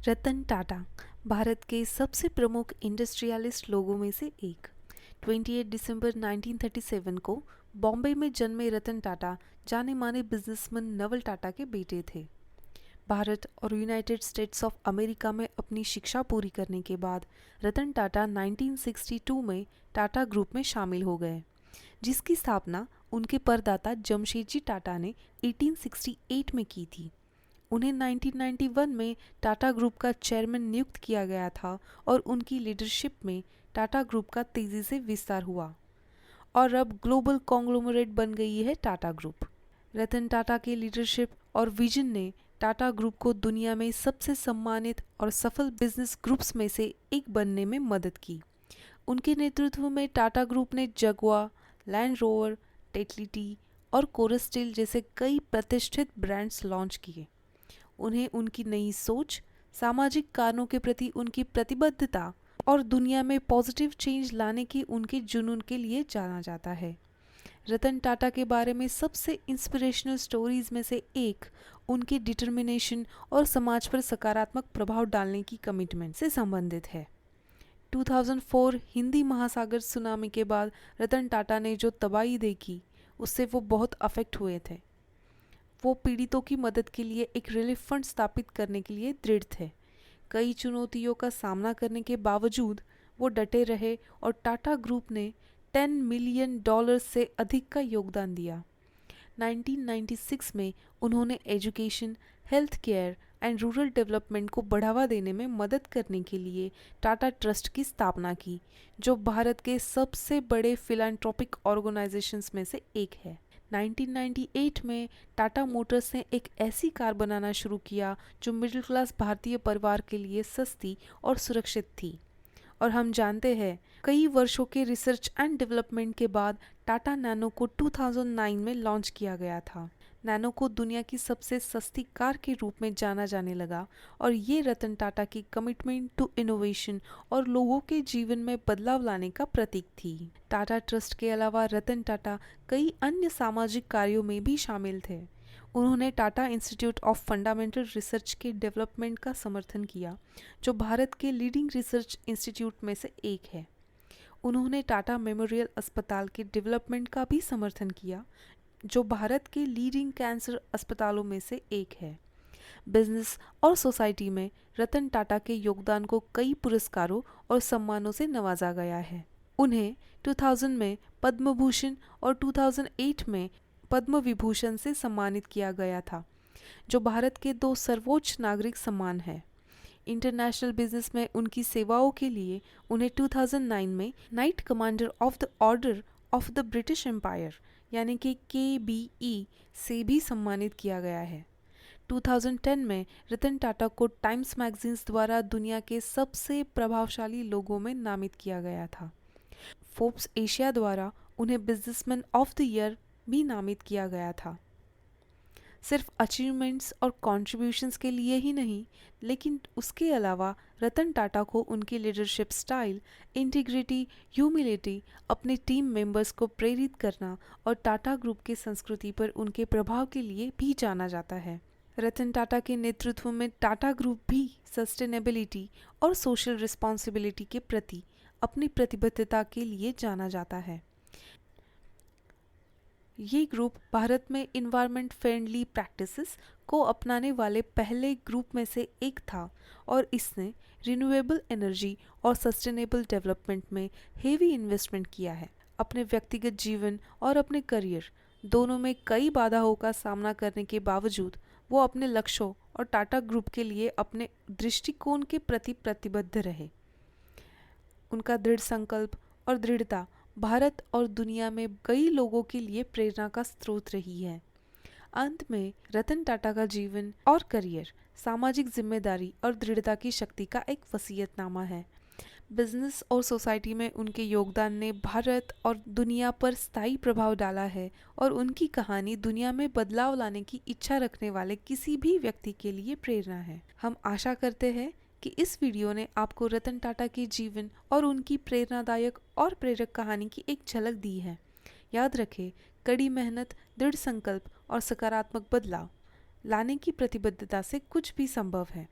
रतन टाटा भारत के सबसे प्रमुख इंडस्ट्रियलिस्ट लोगों में से एक। 28 दिसंबर 1937 को बॉम्बे में जन्मे रतन टाटा जाने माने बिजनेसमैन नवल टाटा के बेटे थे। भारत और यूनाइटेड स्टेट्स ऑफ अमेरिका में अपनी शिक्षा पूरी करने के बाद रतन टाटा 1962 में टाटा ग्रुप में शामिल हो गए, जिसकी स्थापना उनके परदाता जमशेदजी टाटा ने 1868 में की थी। उन्हें 1991 में टाटा ग्रुप का चेयरमैन नियुक्त किया गया था और उनकी लीडरशिप में टाटा ग्रुप का तेज़ी से विस्तार हुआ और अब ग्लोबल कॉन्ग्लोमरेट बन गई है टाटा ग्रुप। रतन टाटा के लीडरशिप और विजन ने टाटा ग्रुप को दुनिया में सबसे सम्मानित और सफल बिजनेस ग्रुप्स में से एक बनने में मदद की। उनके नेतृत्व में टाटा ग्रुप ने जगुआर, लैंड रोवर, टेटली और कोरस्टेल जैसे कई प्रतिष्ठित ब्रांड्स लॉन्च किए। उन्हें उनकी नई सोच, सामाजिक कारणों के प्रति उनकी प्रतिबद्धता और दुनिया में पॉजिटिव चेंज लाने के उनके जुनून के लिए जाना जाता है। रतन टाटा के बारे में सबसे इंस्पिरेशनल स्टोरीज में से एक उनकी डिटर्मिनेशन और समाज पर सकारात्मक प्रभाव डालने की कमिटमेंट से संबंधित है। 2004 हिंदी महासागर सुनामी के बाद रतन टाटा ने जो तबाही देखी, उससे वो बहुत अफेक्ट हुए थे। वो पीड़ितों की मदद के लिए एक रिलीफ फंड स्थापित करने के लिए दृढ़ थे। कई चुनौतियों का सामना करने के बावजूद वो डटे रहे और टाटा ग्रुप ने $10 मिलियन से अधिक का योगदान दिया। 1996 में उन्होंने education, health care and rural development को बढ़ावा देने में मदद करने के लिए टाटा ट्रस्ट की स्थापना की, जो भारत के सबसे बड़े फिलैंथ्रोपिक ऑर्गेनाइजेशंस में से एक है। 1998 में टाटा मोटर्स ने एक ऐसी कार बनाना शुरू किया जो मिडिल क्लास भारतीय परिवार के लिए सस्ती और सुरक्षित थी। और हम जानते हैं, कई वर्षों के रिसर्च एंड डेवलपमेंट के बाद टाटा नैनो को 2009 में लॉन्च किया गया था। नैनो को दुनिया की सबसे सस्ती कार के रूप में जाना जाने लगा और ये रतन टाटा की कमिटमेंट टू इनोवेशन और लोगों के जीवन में बदलाव लाने का प्रतीक थी। टाटा ट्रस्ट के अलावा रतन टाटा कई अन्य सामाजिक कार्यों में भी शामिल थे। उन्होंने Tata institute of fundamental research के डेवलपमेंट का समर्थन किया, जो भारत के लीडिंग रिसर्च इंस्टीट्यूट में से एक है। उन्होंने टाटा मेमोरियल अस्पताल के डेवलपमेंट का भी समर्थन किया, जो भारत के लीडिंग कैंसर अस्पतालों में से एक है। बिजनेस और सोसाइटी में रतन टाटा के योगदान को कई पुरस्कारों और सम्मानों से नवाजा गया है। उन्हें 2000 में पद्म भूषण और 2008 में पद्म विभूषण से सम्मानित किया गया था, जो भारत के 2 सर्वोच्च नागरिक सम्मान हैं। इंटरनेशनल बिजनेस में उनकी सेवाओं के लिए उन्हें 2009 में knight commander of the order of the British Empire यानी कि KBE से भी सम्मानित किया गया है। 2010 में रतन टाटा को टाइम्स मैगजीन्स द्वारा दुनिया के सबसे प्रभावशाली लोगों में नामित किया गया था। फोर्ब्स एशिया द्वारा उन्हें बिजनेसमैन ऑफ द ईयर भी नामित किया गया था। सिर्फ अचीवमेंट्स और कॉन्ट्रीब्यूशंस के लिए ही नहीं, लेकिन उसके अलावा रतन टाटा को उनकी लीडरशिप स्टाइल, इंटीग्रिटी, ह्यूमिलिटी, अपने टीम मेंबर्स को प्रेरित करना और टाटा ग्रुप की संस्कृति पर उनके प्रभाव के लिए भी जाना जाता है। रतन टाटा के नेतृत्व में टाटा ग्रुप भी सस्टेनेबिलिटी और सोशल रिस्पॉन्सिबिलिटी के प्रति अपनी प्रतिबद्धता के लिए जाना जाता है। ये ग्रुप भारत में इन्वायरमेंट फ्रेंडली प्रैक्टिसेस को अपनाने वाले पहले ग्रुप में से एक था और इसने रिन्यूएबल एनर्जी और सस्टेनेबल डेवलपमेंट में हेवी इन्वेस्टमेंट किया है। अपने व्यक्तिगत जीवन और अपने करियर दोनों में कई बाधाओं का सामना करने के बावजूद वो अपने लक्ष्यों और टाटा ग्रुप के लिए अपने दृष्टिकोण के प्रति प्रतिबद्ध रहे। उनका दृढ़ संकल्प और दृढ़ता भारत और दुनिया में कई लोगों के लिए प्रेरणा का स्रोत रही है। अंत में रतन टाटा का जीवन और करियर सामाजिक जिम्मेदारी और दृढ़ता की शक्ति का एक वसीयतनामा है। बिजनेस और सोसाइटी में उनके योगदान ने भारत और दुनिया पर स्थायी प्रभाव डाला है और उनकी कहानी दुनिया में बदलाव लाने की इच्छा रखने वाले किसी भी व्यक्ति के लिए प्रेरणा है। हम आशा करते हैं कि इस वीडियो ने आपको रतन टाटा के जीवन और उनकी प्रेरणादायक और प्रेरक कहानी की एक झलक दी है। याद रखें, कड़ी मेहनत, दृढ़ संकल्प और सकारात्मक बदलाव लाने की प्रतिबद्धता से कुछ भी संभव है।